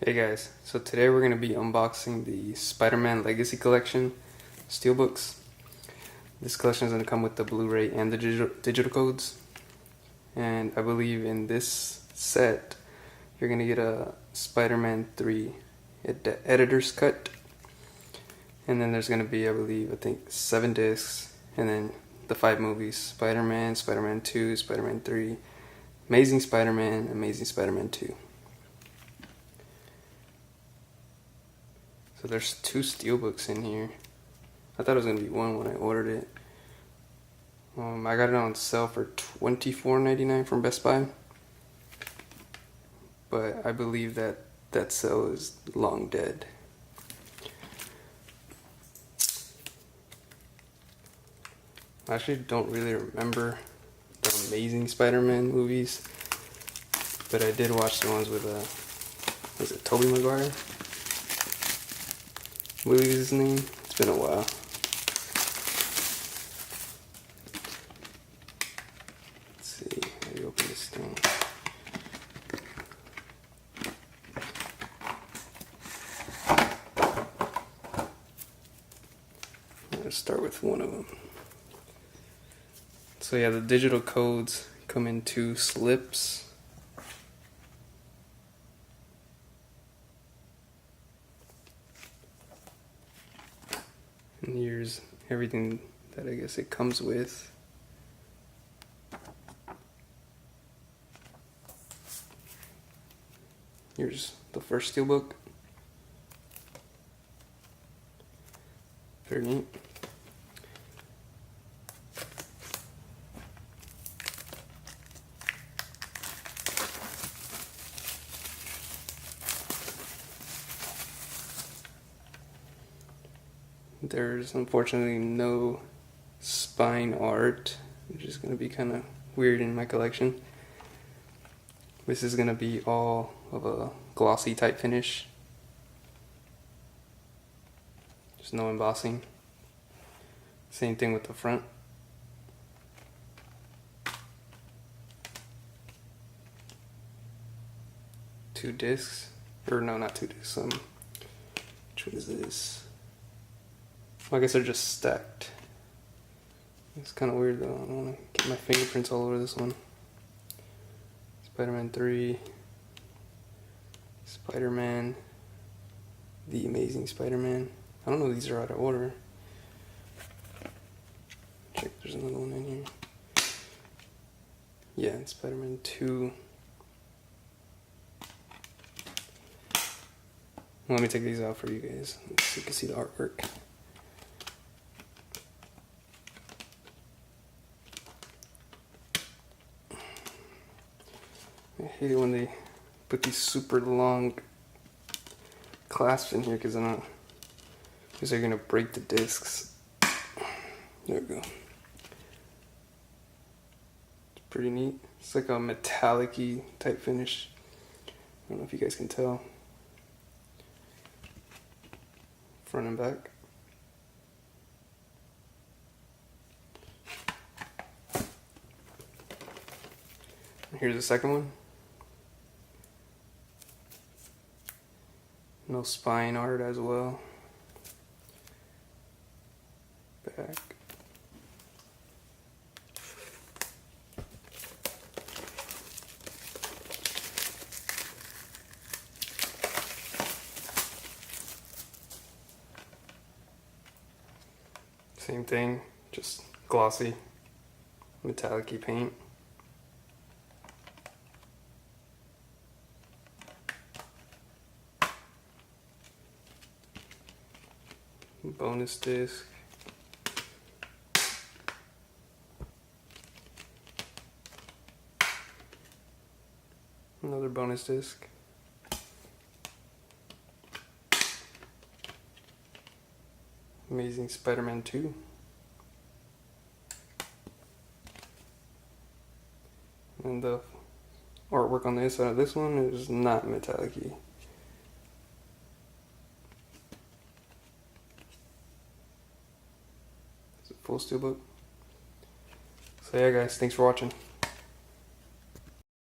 Hey guys, so today we're going to be unboxing the Spider-Man Legacy Collection steelbooks. This collection is going to come with the Blu-ray and the digital codes. And I believe in this set, you're going to get a Spider-Man 3 editor's cut. And then there's going to be, I think 7 discs. And then the 5 movies, Spider-Man, Spider-Man 2, Spider-Man 3, Amazing Spider-Man, Amazing Spider-Man 2. So there's 2 steelbooks in here. I thought it was going to be one when I ordered it. I got it on sale for $24.99 from Best Buy. But I believe that that sale is long dead. I actually don't really remember the Amazing Spider-Man movies. But I did watch the ones with, was it Tobey Maguire? I believe is his name. It's been a while. Let's see, how do you open this thing? Let's start with one of them. So yeah, the digital codes come in 2 slips. And here's everything that I guess it comes with. Here's the first steelbook. Very neat. There's unfortunately no spine art, which is going to be kind of weird in my collection. This is going to be all of a glossy type finish. There's no embossing. Same thing with the front. Two discs, or no, not 2 discs. Which one is this? Well, I guess they're just stacked. It's kind of weird though. I don't want to get my fingerprints all over this one. Spider-Man 3, Spider-Man, The Amazing Spider-Man. I don't know if these are out of order. Check, there's another one in here. Yeah, it's Spider-Man 2. Let me take these out for you guys so you can see the artwork. I hate it when they put these super long clasps in here because they're gonna break the discs. There we go. It's pretty neat. It's like a metallic-y type finish. I don't know if you guys can tell. Front and back. And here's the second one. No spine art as well. Back. Same thing, just glossy, metallic-y paint. Bonus disc. Another bonus disc. Amazing Spider-Man 2. And the artwork on the inside of this one is not metallic-y. It's a full steelbook. So yeah guys, thanks for watching.